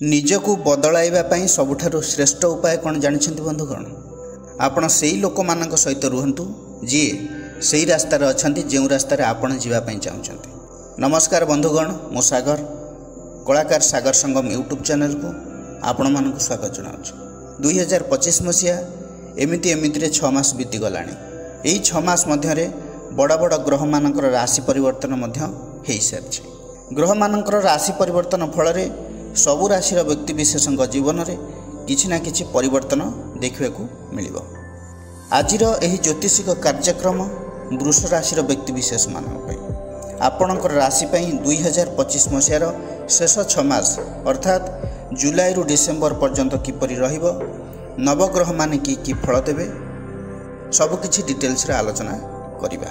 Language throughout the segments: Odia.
ନିଜକୁ ବଦଳାଇବା ପାଇଁ ସବୁଠାରୁ ଶ୍ରେଷ୍ଠ ଉପାୟ କ'ଣ ଜାଣିଛନ୍ତି ବନ୍ଧୁଗଣ? ଆପଣ ସେଇ ଲୋକମାନଙ୍କ ସହିତ ରୁହନ୍ତୁ ଯିଏ ସେଇ ରାସ୍ତାରେ ଅଛନ୍ତି ଯେଉଁ ରାସ୍ତାରେ ଆପଣ ଯିବା ପାଇଁ ଚାହୁଁଛନ୍ତି। ନମସ୍କାର ବନ୍ଧୁଗଣ, ମୁଁ ସାଗର, କଳାକାର ସାଗର ସଙ୍ଗମ ୟୁଟ୍ୟୁବ୍ ଚ୍ୟାନେଲକୁ ଆପଣମାନଙ୍କୁ ସ୍ୱାଗତ ଜଣାଉଛି। 2025 ମସିହା ଏମିତିରେ 6 ମାସ ବିତିଗଲାଣି। ଏହି 6 ମାସ ମଧ୍ୟରେ ବଡ଼ ବଡ଼ ଗ୍ରହମାନଙ୍କର ରାଶି ପରିବର୍ତ୍ତନ ମଧ୍ୟ ହୋଇସାରିଛି। ଗ୍ରହମାନଙ୍କର ରାଶି ପରିବର୍ତ୍ତନ ଫଳରେ ସବୁ ରାଶିର ବ୍ୟକ୍ତିବିଶେଷଙ୍କ ଜୀବନରେ କିଛି ନା କିଛି ପରିବର୍ତ୍ତନ ଦେଖିବାକୁ ମିଳିବ। ଆଜିର ଏହି ଜ୍ୟୋତିଷିକ କାର୍ଯ୍ୟକ୍ରମ ବୃଷ ରାଶିର ବ୍ୟକ୍ତିବିଶେଷମାନଙ୍କ ପାଇଁ। ଆପଣଙ୍କର ରାଶି ପାଇଁ 2025 ମସିହାର ଶେଷ 6 ମାସ ଅର୍ଥାତ୍ ଜୁଲାଇରୁ ଡିସେମ୍ବର ପର୍ଯ୍ୟନ୍ତ କିପରି ରହିବ, ନବଗ୍ରହମାନେ କି ଫଳ ଦେବେ, ସବୁକିଛି ଡିଟେଲ୍ସରେ ଆଲୋଚନା କରିବା।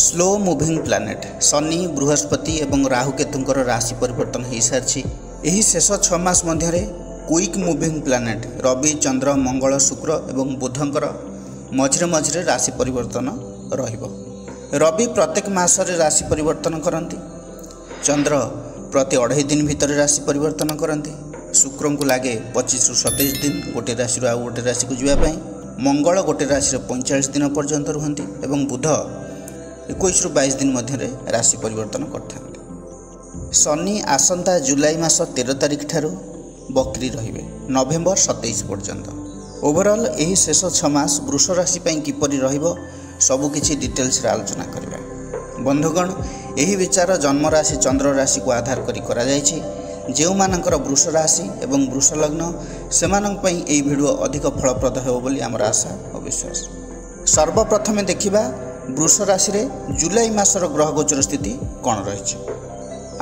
ସ୍ଲୋ ମୁଭିଂ ପ୍ଲାନେଟ୍ ଶନି, ବୃହସ୍ପତି ଏବଂ ରାହୁକେତୁଙ୍କର ରାଶି ପରିବର୍ତ୍ତନ ହୋଇସାରିଛି। ଏହି ଶେଷ 6 ମାସ ମଧ୍ୟରେ କୁଇକ୍ ମୁଭିଂ ପ୍ଲାନେଟ୍ ରବି, ଚନ୍ଦ୍ର, ମଙ୍ଗଳ, ଶୁକ୍ର ଏବଂ ବୁଧଙ୍କର ମଝିରେ ରାଶି ପରିବର୍ତ୍ତନ ରହିବ। ରବି ପ୍ରତ୍ୟେକ ମାସରେ ରାଶି ପରିବର୍ତ୍ତନ କରନ୍ତି। ଚନ୍ଦ୍ର ପ୍ରତି 2.5 ଦିନ ଭିତରେ ରାଶି ପରିବର୍ତ୍ତନ କରନ୍ତି। ଶୁକ୍ରଙ୍କୁ ଲାଗେ 25ରୁ 27 ଦିନ ଗୋଟିଏ ରାଶିରୁ ଆଉ ଗୋଟିଏ ରାଶିକୁ ଯିବା ପାଇଁ। ମଙ୍ଗଳ ଗୋଟିଏ ରାଶିରେ 45 ଦିନ ପର୍ଯ୍ୟନ୍ତ ରୁହନ୍ତି ଏବଂ ବୁଧ 21ରୁ 22 ଦିନ ମଧ୍ୟରେ ରାଶି ପରିବର୍ତ୍ତନ କରିଥାନ୍ତି। ଶନି ଆସନ୍ତା ଜୁଲାଇ ମାସ 13 ତାରିଖ ଠାରୁ ବକ୍ରି ରହିବେ ନଭେମ୍ବର 27 ପର୍ଯ୍ୟନ୍ତ। ଓଭରଅଲ୍ ଏହି ଶେଷ 6 ମାସ ବୃଷ ରାଶି ପାଇଁ କିପରି ରହିବ ସବୁକିଛି ଡିଟେଲ୍ସରେ ଆଲୋଚନା କରିବା। ବନ୍ଧୁଗଣ, ଏହି ବିଚାର ଜନ୍ମରାଶି ଚନ୍ଦ୍ର ରାଶିକୁ ଆଧାର କରି କରାଯାଇଛି। ଯେଉଁମାନଙ୍କର ବୃଷ ରାଶି ଏବଂ ବୃଷ ଲଗ୍ନ ସେମାନଙ୍କ ପାଇଁ ଏହି ଭିଡ଼ିଓ ଅଧିକ ଫଳପ୍ରଦ ହେବ ବୋଲି ଆମର ଆଶା ଓ ବିଶ୍ୱାସ। ସର୍ବପ୍ରଥମେ ଦେଖିବା ବୃଷ ରାଶିରେ ଜୁଲାଇ ମାସର ଗ୍ରହ ଗୋଚର ସ୍ଥିତି କ'ଣ ରହିଛି।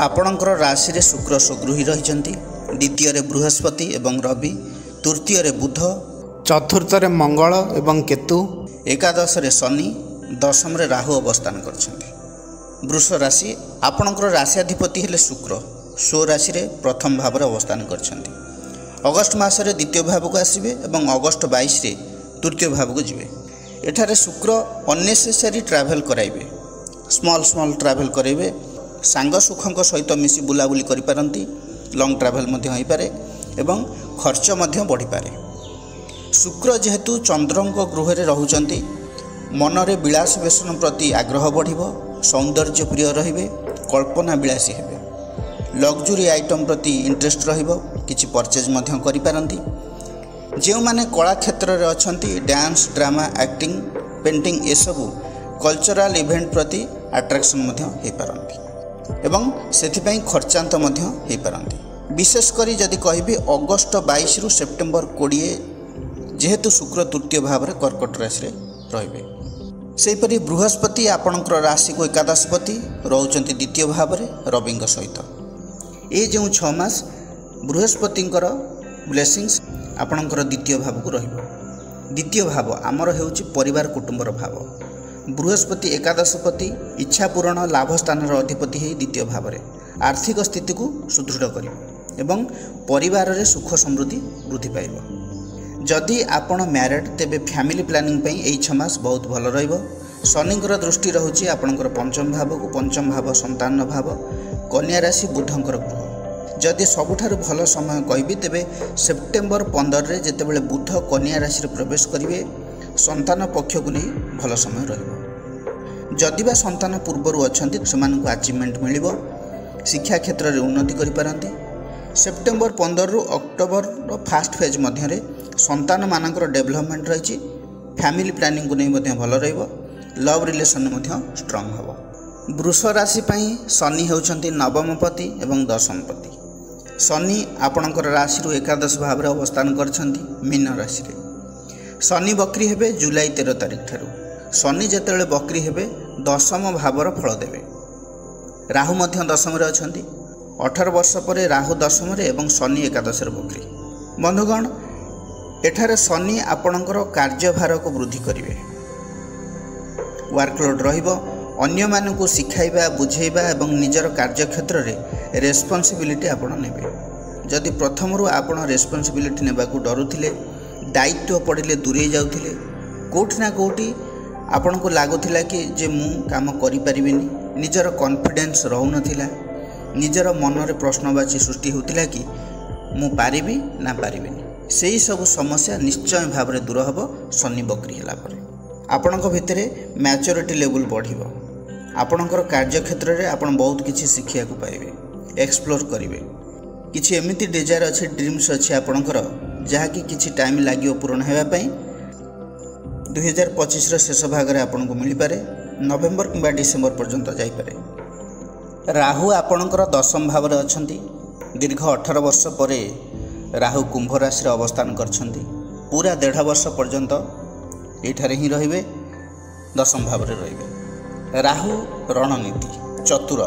ଆପଣଙ୍କର ରାଶିରେ ଶୁକ୍ର ସ୍ୱଗୃହୀ ରହିଛନ୍ତି, ଦ୍ୱିତୀୟରେ ବୃହସ୍ପତି ଏବଂ ରବି, ତୃତୀୟରେ ବୁଧ, ଚତୁର୍ଥରେ ମଙ୍ଗଳ ଏବଂ କେତୁ, ଏକାଦଶରେ ଶନି, ଦଶମରେ ରାହୁ ଅବସ୍ଥାନ କରିଛନ୍ତି। ବୃଷ ରାଶି ଆପଣଙ୍କର ରାଶିଆଧିପତି ହେଲେ ଶୁକ୍ର ସ୍ୱରାଶିରେ ପ୍ରଥମ ଭାବରେ ଅବସ୍ଥାନ କରିଛନ୍ତି। ଅଗଷ୍ଟ ମାସରେ ଦ୍ୱିତୀୟ ଭାବକୁ ଆସିବେ ଏବଂ ଅଗଷ୍ଟ 22ରେ ତୃତୀୟ ଭାବକୁ ଯିବେ। ଏଠାରେ ଶୁକ୍ର ଅନ୍ନେସେସାରୀ ଟ୍ରାଭେଲ୍ କରାଇବେ, ସ୍ମଲ୍ ଟ୍ରାଭେଲ୍ କରାଇବେ। ସାଙ୍ଗ ସୁଖଙ୍କ ସହିତ ମିଶି ବୁଲାବୁଲି କରିପାରନ୍ତି, ଲଙ୍ଗ୍ ଟ୍ରାଭେଲ୍ ମଧ୍ୟ ହୋଇପାରେ ଏବଂ ଖର୍ଚ୍ଚ ମଧ୍ୟ ବଢ଼ିପାରେ। ଶୁକ୍ର ଯେହେତୁ ଚନ୍ଦ୍ରଙ୍କ ଗୃହରେ ରହୁଛନ୍ତି, ମନରେ ବିଳାସ ବେସନ ପ୍ରତି ଆଗ୍ରହ ବଢ଼ିବ, ସୌନ୍ଦର୍ଯ୍ୟ ପ୍ରିୟ ରହିବେ, କଳ୍ପନା ବିଳାସୀ ହେବେ, ଲକ୍ଜୁରୀ ଆଇଟମ୍ ପ୍ରତି ଇଣ୍ଟରେଷ୍ଟ ରହିବ, କିଛି ପରଚେଜ୍ ମଧ୍ୟ କରିପାରନ୍ତି। ଯେଉଁମାନେ କଳା କ୍ଷେତ୍ରରେ ଅଛନ୍ତି, ଡ୍ୟାନ୍ସ, ଡ୍ରାମା, ଆକ୍ଟିଂ, ପେଣ୍ଟିଂ ଏସବୁ କଲଚରାଲ୍ ଇଭେଣ୍ଟ ପ୍ରତି ଆଟ୍ରାକ୍ସନ୍ ମଧ୍ୟ ହୋଇପାରନ୍ତି ଏବଂ ସେଥିପାଇଁ ଖର୍ଚ୍ଚାନ୍ତ ମଧ୍ୟ ହୋଇପାରନ୍ତି। ବିଶେଷ କରି ଯଦି କହିବି ଅଗଷ୍ଟ 22ରୁ ସେପ୍ଟେମ୍ବର 20 ଯେହେତୁ ଶୁକ୍ର ତୃତୀୟ ଭାବରେ କର୍କଟ ରାଶିରେ ରହିବେ। ସେହିପରି ବୃହସ୍ପତି ଆପଣଙ୍କର ରାଶିକୁ ଏକାଦଶପତି ରହୁଛନ୍ତି ଦ୍ୱିତୀୟ ଭାବରେ ରବିଙ୍କ ସହିତ। ଏ ଯେଉଁ 6 ମାସ ବୃହସ୍ପତିଙ୍କର ବ୍ଲେସିଂସ୍ ଆପଣଙ୍କର ଦ୍ୱିତୀୟ ଭାବକୁ ରହିବ। ଦ୍ୱିତୀୟ ଭାବ ଆମର ହେଉଛି ପରିବାର କୁଟୁମ୍ବର ଭାବ। ବୃହସ୍ପତି ଏକାଦଶପତି ଇଚ୍ଛା ପୂରଣ ଲାଭ ସ୍ଥାନର ଅଧିପତି ହୋଇ ଦ୍ୱିତୀୟ ଭାବରେ ଆର୍ଥିକ ସ୍ଥିତିକୁ ସୁଦୃଢ଼ କରିବ ଏବଂ ପରିବାରରେ ସୁଖ ସମୃଦ୍ଧି ବୃଦ୍ଧି ପାଇବ। ଯଦି ଆପଣ ମ୍ୟାରେଡ୍ ତେବେ ଫ୍ୟାମିଲି ପ୍ଲାନିଂ ପାଇଁ ଏହି 6 ମାସ ବହୁତ ଭଲ ରହିବ। ଶନିଙ୍କର ଦୃଷ୍ଟି ରହୁଛି ଆପଣଙ୍କର ପଞ୍ଚମ ଭାବକୁ। ପଞ୍ଚମ ଭାବ ସନ୍ତାନ ଭାବ, କନ୍ୟା ରାଶି ବୁଧଙ୍କର ଗୃହ। ଯଦି ସବୁଠାରୁ ଭଲ ସମୟ କହିବି ତେବେ ସେପ୍ଟେମ୍ବର 15ରେ ଯେତେବେଳେ ବୁଧ କନ୍ୟା ରାଶିରେ ପ୍ରବେଶ କରିବେ, ସନ୍ତାନ ପକ୍ଷକୁ ନେଇ ଭଲ ସମୟ ରହିବ। ଯଦି ବା ସନ୍ତାନ ପୂର୍ବରୁ ଅଛନ୍ତି ସେମାନଙ୍କୁ ଆଚିଭମେଣ୍ଟ ମିଳିବ, ଶିକ୍ଷା କ୍ଷେତ୍ରରେ ଉନ୍ନତି କରିପାରନ୍ତି। ସେପ୍ଟେମ୍ବର 15ରୁ ଅକ୍ଟୋବରର ଫାଷ୍ଟ ଫେଜ୍ ମଧ୍ୟରେ ସନ୍ତାନମାନଙ୍କର ଡେଭଲପମେଣ୍ଟ ରହିଛି। ଫ୍ୟାମିଲି ପ୍ଲାନିଂକୁ ନେଇ ମଧ୍ୟ ଭଲ ରହିବ, ଲଭ୍ ରିଲେସନ୍ ମଧ୍ୟ ଷ୍ଟ୍ରଙ୍ଗ ହେବ। ବୃଷ ରାଶି ପାଇଁ ଶନି ହେଉଛନ୍ତି ନବମପତି ଏବଂ ଦଶମପତି। ଶନି ଆପଣଙ୍କର ରାଶିରୁ ଏକାଦଶ ଭାବରେ ଅବସ୍ଥାନ କରିଛନ୍ତି ମୀନ ରାଶିରେ। ଶନି ବକ୍ରି ହେବେ ଜୁଲାଇ 13 ତାରିଖ ଠାରୁ। ଶନି ଯେତେବେଳେ ବକ୍ରି ହେବେ ଦଶମ ଭାବର ଫଳ ଦେବେ। ରାହୁ ମଧ୍ୟ ଦଶମରେ ଅଛନ୍ତି। 18 ବର୍ଷ ପରେ ରାହୁ ଦଶମରେ ଏବଂ ଶନି ଏକାଦଶରେ ବକ୍ରି। ବନ୍ଧୁଗଣ, ଏଠାରେ ଶନି ଆପଣଙ୍କର କାର୍ଯ୍ୟଭାରକୁ ବୃଦ୍ଧି କରିବେ, ୱାର୍କଲୋଡ଼ ରହିବ। ଅନ୍ୟମାନଙ୍କୁ ଶିଖାଇବା, ବୁଝେଇବା ଏବଂ ନିଜର କାର୍ଯ୍ୟକ୍ଷେତ୍ରରେ ରେସ୍ପନ୍ସିବିଲିଟି ଆପଣ ନେବେ। ଯଦି ପ୍ରଥମରୁ ଆପଣ ରେସ୍ପନ୍ସିବିଲିଟି ନେବାକୁ ଡରୁଥିଲେ, ଦାୟିତ୍ୱ ପଡ଼ିଲେ ଦୂରେଇ ଯାଉଥିଲେ, କେଉଁଠି ନା କେଉଁଠି ଆପଣଙ୍କୁ ଲାଗୁଥିଲା କି ଯେ ମୁଁ କାମ କରିପାରିବିନି, ନିଜର କନଫିଡେନ୍ସ ରହୁନଥିଲା, ନିଜର ମନରେ ପ୍ରଶ୍ନବାଚୀ ସୃଷ୍ଟି ହେଉଥିଲା କି ମୁଁ ପାରିବି ନା ପାରିବିନି। ସେହି ସବୁ ସମସ୍ୟା ନିଶ୍ଚୟ ଭାବରେ ଦୂର ହେବ ଶନି ବକ୍ରି ହେଲା ପରେ। ଆପଣଙ୍କ ଭିତରେ ମ୍ୟାଚୁରିଟି ଲେଭେଲ୍ ବଢ଼ିବ। ଆପଣଙ୍କର କାର୍ଯ୍ୟକ୍ଷେତ୍ରରେ ଆପଣ ବହୁତ କିଛି ଶିଖିବାକୁ ପାଇବେ, ଏକ୍ସପ୍ଲୋର କରିବେ। କିଛି ଏମିତି ଡିଜାୟାର ଅଛି, ଡ୍ରିମ୍ସ ଅଛି ଆପଣଙ୍କର, ଯାହାକି କିଛି ଟାଇମ୍ ଲାଗିବ ପୂରଣ ହେବା ପାଇଁ। 2025ର ଶେଷ ଭାଗରେ ଆପଣଙ୍କୁ ମିଳିପାରେ, ନଭେମ୍ବର କିମ୍ବା ଡିସେମ୍ବର ପର୍ଯ୍ୟନ୍ତ ଯାଇପାରେ। ରାହୁ ଆପଣଙ୍କର 10ମ ଭାବରେ ଅଛନ୍ତି। ଦୀର୍ଘ 18 ବର୍ଷ ପରେ ରାହୁ କୁମ୍ଭ ରାଶିରେ ଅବସ୍ଥାନ କରିଛନ୍ତି। ପୁରା 1.5 ବର୍ଷ ପର୍ଯ୍ୟନ୍ତ ଏଇଠାରେ ହିଁ ରହିବେ, 10ମ ଭାବରେ ରହିବେ। ରାହୁ ରଣନୀତି, ଚତୁର,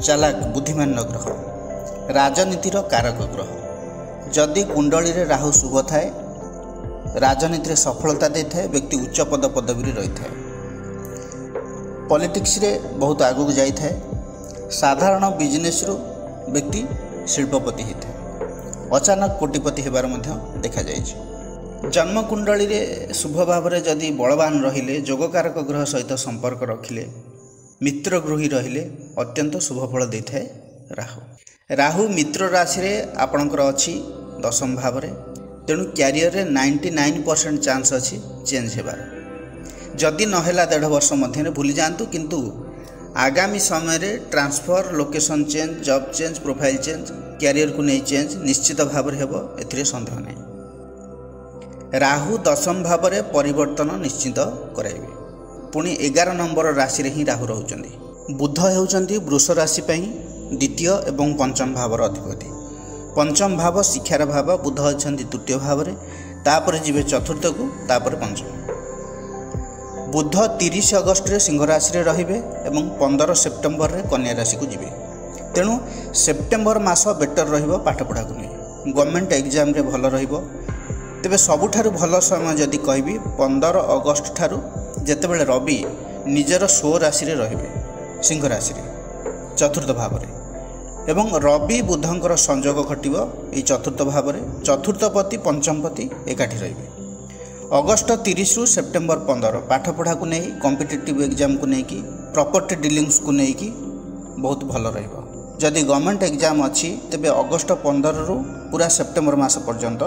ଚାଲାକ, ବୁଦ୍ଧିମାନ ଗ୍ରହ, ରାଜନୀତିର କାରକ ଗ୍ରହ। ଯଦି କୁଣ୍ଡଳୀରେ ରାହୁ ଶୁଭ ଥାଏ, ରାଜନୀତିରେ ସଫଳତା ଦେଇଥାଏ, ବ୍ୟକ୍ତି ଉଚ୍ଚ ପଦବୀରେ ରହିଥାଏ, ପଲିଟିକ୍ସରେ ବହୁତ ଆଗକୁ ଯାଇଥାଏ, ସାଧାରଣ ବିଜନେସ୍ରୁ ବ୍ୟକ୍ତି ଶିଳ୍ପପତି ହୋଇଥାଏ, ଅଚାନକ କୋଟିପତି ହେବାର ମଧ୍ୟ ଦେଖାଯାଇଛି। ଜନ୍ମକୁଣ୍ଡଳୀରେ ଶୁଭ ଭାବରେ ଯଦି ବଳବାନ ରହିଲେ, ଯୋଗକାରକ ଗ୍ରହ ସହିତ ସମ୍ପର୍କ ରଖିଲେ, ମିତ୍ର ଗୃହୀ ରହିଲେ ଅତ୍ୟନ୍ତ ଶୁଭ ଫଳ ଦେଇଥାଏ ରାହୁ। ରାହୁ ମିତ୍ର ରାଶିରେ ଆପଣଙ୍କର ଅଛି 10ମ ଭାବରେ, ତେଣୁ କ୍ୟାରିୟରରେ 99% ଚାନ୍ସ ଅଛି ଚେଞ୍ଜ ହେବାର। ଯଦି ନହେଲା 1.5 ବର୍ଷ ମଧ୍ୟରେ ଭୁଲି ଯାଆନ୍ତୁ, କିନ୍ତୁ ଆଗାମୀ ସମୟରେ transfer, location change, job change, profile change, କ୍ୟାରିୟରକୁ ନେଇ ଚେଞ୍ଜ ନିଶ୍ଚିତ ଭାବରେ ହେବ, ଏଥିରେ ସନ୍ଦେହ ନାହିଁ। ରାହୁ 10ମ ଭାବରେ ପରିବର୍ତ୍ତନ ନିଶ୍ଚିତ କରାଇବେ। ପୁଣି 11 ନମ୍ବର ରାଶିରେ ହିଁ ରାହୁ ରହୁଛନ୍ତି। ବୁଧ ହେଉଛନ୍ତି ବୃଷ ରାଶି ପାଇଁ 2ୟ ଏବଂ 5ମ ଭାବର ଅଧିପତି। 5ମ ଭାବ ଶିକ୍ଷାର ଭାବ, ବୁଧ ଅଛନ୍ତି 3ୟ ଭାବରେ, ତାପରେ ଯିବେ 4ର୍ଥକୁ, ତାପରେ 5ମ। ବୁଧ 30 ଅଗଷ୍ଟରେ ସିଂହ ରାଶିରେ ରହିବେ ଏବଂ 15 ସେପ୍ଟେମ୍ବରରେ କନ୍ୟା ରାଶିକୁ ଯିବେ। ତେଣୁ ସେପ୍ଟେମ୍ବର ମାସ ବେଟର ରହିବ ପାଠପଢ଼ାକୁ ନେଇ, ଗଭର୍ଣ୍ଣମେଣ୍ଟ ଏକ୍ଜାମରେ ଭଲ ରହିବ। ତେବେ ସବୁଠାରୁ ଭଲ ସମୟ ଯଦି କହିବି 15 ଅଗଷ୍ଟ ଠାରୁ, ଯେତେବେଳେ ରବି ନିଜର ସ୍ୱ ରାଶିରେ ରହିବେ, ସିଂହ ରାଶିରେ 4ର୍ଥ ଭାବରେ, ଏବଂ ରବି ବୁଧଙ୍କର ସଂଯୋଗ ଘଟିବ ଏହି 4ର୍ଥ ଭାବରେ। 4ର୍ଥପତି 5ମପତି ଏକାଠି ରହିବେ। ଅଗଷ୍ଟ 30ରୁ ସେପ୍ଟେମ୍ବର 15 ପାଠପଢ଼ାକୁ ନେଇ, କମ୍ପିଟେଟିଭ୍ ଏକ୍ଜାମକୁ ନେଇକି, ପ୍ରପର୍ଟି ଡିଲିଂସକୁ ନେଇକି ବହୁତ ଭଲ ରହିବ। ଯଦି ଗଭର୍ଣ୍ଣମେଣ୍ଟ ଏକ୍ଜାମ ଅଛି, ତେବେ ଅଗଷ୍ଟ 15ରୁ ପୁରା ସେପ୍ଟେମ୍ବର ମାସ ପର୍ଯ୍ୟନ୍ତ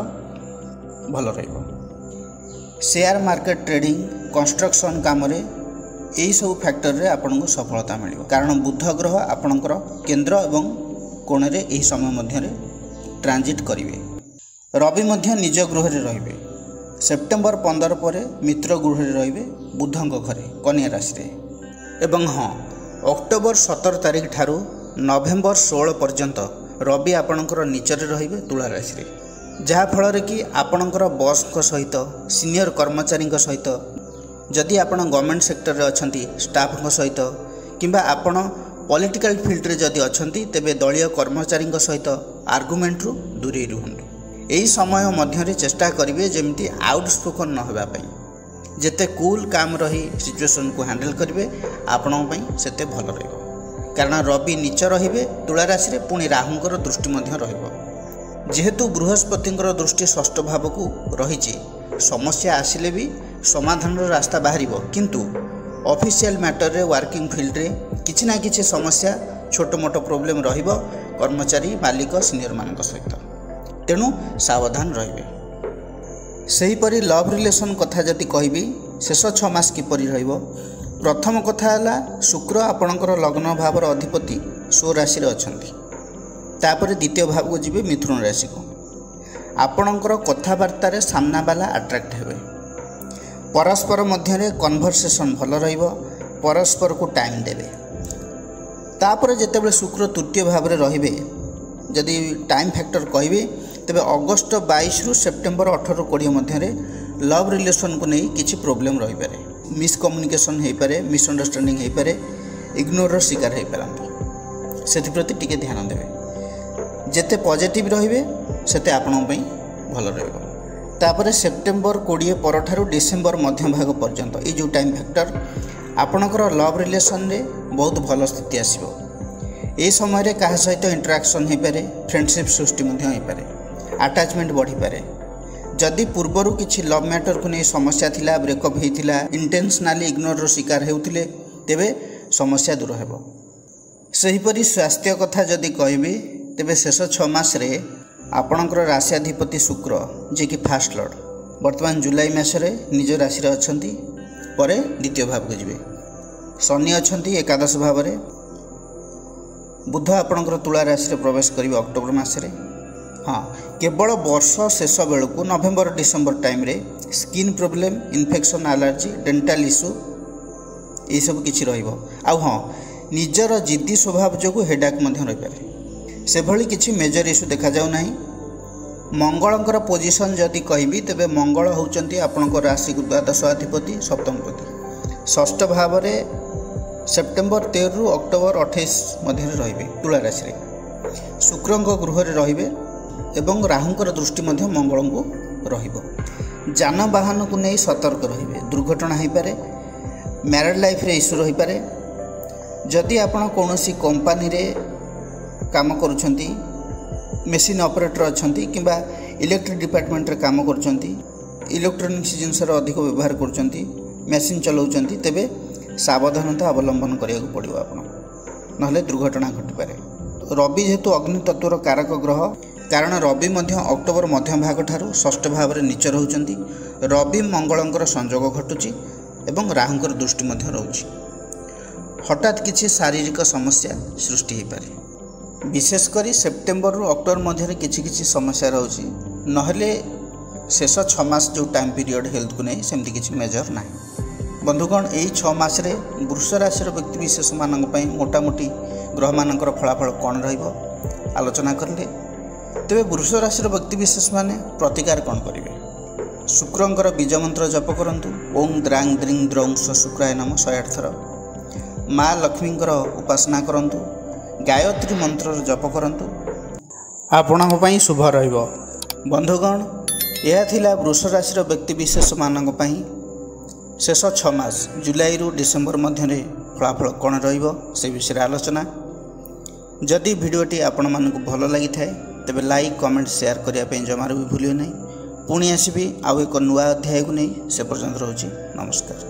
ଭଲ ରହିବ। ସେୟାର ମାର୍କେଟ, ଟ୍ରେଡ଼ିଂ, କନଷ୍ଟ୍ରକ୍ସନ୍ କାମରେ ଏହିସବୁ ଫ୍ୟାକ୍ଟରରେ ଆପଣଙ୍କୁ ସଫଳତା ମିଳିବ, କାରଣ ବୁଧ ଗ୍ରହ ଆପଣଙ୍କର କେନ୍ଦ୍ର ଏବଂ କୋଣରେ ଏହି ସମୟ ମଧ୍ୟରେ ଟ୍ରାନଜିଟ୍ କରିବେ। ରବି ମଧ୍ୟ ନିଜ ଗୃହରେ ରହିବେ। ସେପ୍ଟେମ୍ବର 15 ପରେ ମିତ୍ର ଗୃହରେ ରହିବେ, ବୁଧଙ୍କ ଘରେ କନ୍ୟା ରାଶିରେ। ଏବଂ ହଁ, ଅକ୍ଟୋବର 17 ତାରିଖ ଠାରୁ ନଭେମ୍ବର 16 ପର୍ଯ୍ୟନ୍ତ ରବି ଆପଣଙ୍କର ନିଚରେ ରହିବେ ତୁଳା ରାଶିରେ, ଯାହାଫଳରେ କି ଆପଣଙ୍କର ବସ୍ଙ୍କ ସହିତ, ସିନିୟର କର୍ମଚାରୀଙ୍କ ସହିତ, ଯଦି ଆପଣ ଗଭର୍ଣ୍ଣମେଣ୍ଟ ସେକ୍ଟରରେ ଅଛନ୍ତି ଷ୍ଟାଫଙ୍କ ସହିତ, କିମ୍ବା ଆପଣ ପଲିଟିକାଲ ଫିଲ୍ଡରେ ଯଦି ଅଛନ୍ତି, ତେବେ ଦଳୀୟ କର୍ମଚାରୀଙ୍କ ସହିତ ଆର୍ଗୁମେଣ୍ଟରୁ ଦୂରେଇ ରୁହନ୍ତୁ। ଏହି ସମୟ ମଧ୍ୟରେ ଚେଷ୍ଟା କରିବେ ଯେମିତି ଆଉଟସ୍ପୋକନ୍ ନ ହେବା ପାଇଁ। ଯେତେ କୁଲ୍ କାମ୍ ରହି ସିଚୁଏସନ୍କୁ ହ୍ୟାଣ୍ଡେଲ୍ କରିବେ, ଆପଣଙ୍କ ପାଇଁ ସେତେ ଭଲ ରହିବ। କାରଣ ରବି ନିଚ ରହିବେ ତୁଳା ରାଶିରେ, ପୁଣି ରାହୁଙ୍କର ଦୃଷ୍ଟି ମଧ୍ୟ ରହିବ। ଯେହେତୁ ବୃହସ୍ପତିଙ୍କର ଦୃଷ୍ଟି 6ଠ ଭାବକୁ ରହିଛି, ସମସ୍ୟା ଆସିଲେ ବି ସମାଧାନର ରାସ୍ତା ବାହାରିବ। କିନ୍ତୁ ଅଫିସିଆଲ ମ୍ୟାଟରରେ, ୱାର୍କିଂ ଫିଲ୍ଡରେ କିଛି ନା କିଛି ସମସ୍ୟା, ଛୋଟ ମୋଟ ପ୍ରୋବ୍ଲେମ୍ ରହିବ କର୍ମଚାରୀ, ମାଲିକ, ସିନିୟରମାନଙ୍କ ସହିତ। ତେଣୁ ସାବଧାନ ରହିବେ। ସେହିପରି ଲଭ୍ ରିଲେସନ୍ କଥା ଯଦି କହିବି, ଶେଷ 6 ମାସ କିପରି ରହିବ? ପ୍ରଥମ କଥା ହେଲା, ଶୁକ୍ର ଆପଣଙ୍କର ଲଗ୍ନ ଭାବର ଅଧିପତି ସ୍ୱ ରାଶିରେ ଅଛନ୍ତି। ତାପରେ 2ୟ ଭାବକୁ ଯିବେ, ମିଥୁନ ରାଶିକୁ। ଆପଣଙ୍କର କଥାବାର୍ତ୍ତାରେ ସାମ୍ନାବାଲା ଆଟ୍ରାକ୍ଟ ହେବେ। ପରସ୍ପର ମଧ୍ୟରେ କନଭରସେସନ୍ ଭଲ ରହିବ, ପରସ୍ପରକୁ ଟାଇମ୍ ଦେବେ। ତାପରେ ଯେତେବେଳେ ଶୁକ୍ର 3ୟ ଭାବରେ ରହିବେ, ଯଦି ଟାଇମ୍ ଫ୍ୟାକ୍ଟର କହିବେ, ତେବେ ଅଗଷ୍ଟ 22ରୁ ସେପ୍ଟେମ୍ବର 18-20 ମଧ୍ୟରେ ଲଭ୍ ରିଲେସନ୍କୁ ନେଇ କିଛି ପ୍ରୋବ୍ଲେମ୍ ରହିପାରେ। ମିସ୍କମ୍ୟୁନିକେସନ୍ ହୋଇପାରେ, ମିସ୍ଅଣ୍ଡରଷ୍ଟାଣ୍ଡିଂ ହୋଇପାରେ, ଇଗ୍ନୋରର ଶିକାର ହୋଇପାରନ୍ତି। ସେଥିପ୍ରତି ଟିକେ ଧ୍ୟାନ ଦେବେ। ଯେତେ ପଜିଟିଭ୍ ରହିବେ, ସେତେ ଆପଣଙ୍କ ପାଇଁ ଭଲ ରହିବ। ତାପରେ ସେପ୍ଟେମ୍ବର 20 ପରଠାରୁ ଡିସେମ୍ବର ମଧ୍ୟଭାଗ ପର୍ଯ୍ୟନ୍ତ, ଏଇ ଯେଉଁ ଟାଇମ୍ ଫ୍ୟାକ୍ଟର, ଆପଣଙ୍କର ଲଭ୍ ରିଲେସନ୍ରେ ବହୁତ ଭଲ ସ୍ଥିତି ଆସିବ। ଏହି ସମୟରେ କାହା ସହିତ ଇଣ୍ଟରାକ୍ସନ୍ ହୋଇପାରେ, ଫ୍ରେଣ୍ଡସିପ୍ ସୃଷ୍ଟି ମଧ୍ୟ ହୋଇପାରେ, ଆଟାଚମେଣ୍ଟ ବଢ଼ିପାରେ। ଯଦି ପୂର୍ବରୁ କିଛି ଲଭ୍ ମ୍ୟାଟରକୁ ନେଇ ସମସ୍ୟା ଥିଲା, ବ୍ରେକଅପ୍ ହୋଇଥିଲା, ଇଣ୍ଟେନ୍ସନାଲି ଇଗ୍ନୋରର ଶିକାର ହେଉଥିଲେ, ତେବେ ସମସ୍ୟା ଦୂର ହେବ। ସେହିପରି ସ୍ୱାସ୍ଥ୍ୟ କଥା ଯଦି କହିବି, ତେବେ ଶେଷ 6 ମାସରେ आपणकर राशियाधिपति शुक्र जे कि फास्ट लॉर्ड वर्तमान जुलाई मासरे निज राशि अछंती परे द्वितीय भाव को जिवे। शनि अछंती एकादश भाव रे। बुध आपणकर तुला राशि प्रवेश करिवे अक्टोबर मासरे। हाँ, केवल वर्ष शेष बेलू नवेम्बर डिसेम्बर टाइम रे skin problem, infection, allergy, dental issue ये सब किछि रहिबो। आ हाँ, निजर जिद्दी स्वभाव जो हेडाक मध्य रही पारे से भली किछि मेजर इश्यू देखा जाउ नाही। मंगलंकर पोजिशन जदि कहबी तेबे मंगल होउचंती आपणकर राशि को द्वादश अधिपति सप्तमपति। षष्ठ भाव रे सेप्टेम्बर 13 रु अक्टोबर 28 मध्य रहिबे तुला राशि रे। शुक्रंक गृह रे रहिबे एवं राहुंकर दृष्टि मध्य मंगल को रहिबो। जानवाहन को नहीं सतर्क रहिबे, दुर्घटना हो पारे, मैरिड लाइफ रे इश्यू रही पारे। जदि आपण कौनसी कंपनी रे काम करुछंती, मेसीन ऑपरेटर अछंती किंबा इलेक्ट्रिक डिपार्टमेंट रे काम करुछंती, इलेक्ट्रोनिक्स जिनसर अधिक व्यवहार करुछंती, मेसीन चलाउछंती, तेबे सावधानता अवलंबन करिया पड़िबो आपण, नहले दुर्घटना घटी पारे। रवि जेहेतु अग्नि तत्वर कारक ग्रह, कारण रवि मध्य अक्टोबर मध्य भाग ठारू षष्ठ भाव रे नीच रहउछंती। रवि मंगलंकर संयोग घटुची एवं राहुंकर दृष्टि मध्य रहउची। हठात किछि शारीरिक समस्या सृष्टि हो पारे। विशेषकर सेप्टेम्बर रु अक्टोबर मध्य किछि किछि समस्या रहउची, नहले शेष 6 मास जो टाइम पीरियड हेल्थ को नहीं सेमती किछि मेजर ना। बंधुगण, यही 6 मास रे वृष राशि व्यक्ति विशेष मानक पई मोटामोटी ग्रह मानकर फलाफल कौन रहिबो आलोचना करले। तेबे वृष राशि व्यक्ति विशेष माने प्रतिकार कौन करेंगे? शुक्रंकर बीज मंत्र जप करंतु। ओं द्रांग द्रिंग द्रौं शुक्राय नमः 108 थर। माँ लक्ष्मींकर उपासना करंतु। गायत्री मंत्र जप करंतु, आपणक पई शुभ रहिबो। बंधुगण, यह थिला वृष राशि व्यक्ति विशेष मानक पई शेष 6 मास जुलाई रु डिसेम्बर मध्य फलाफल कौन रहिबो से विषय आलोचना। जदि भिडियोटी आपण मानक भल लगी थाए तेबे लाइक, कमेंट, शेयर करने जमार भी भूलियो नहीं। पुणी आसबि आउ एक नुआ अध्याय को नहीं, से पर्यंत रोची नमस्कार।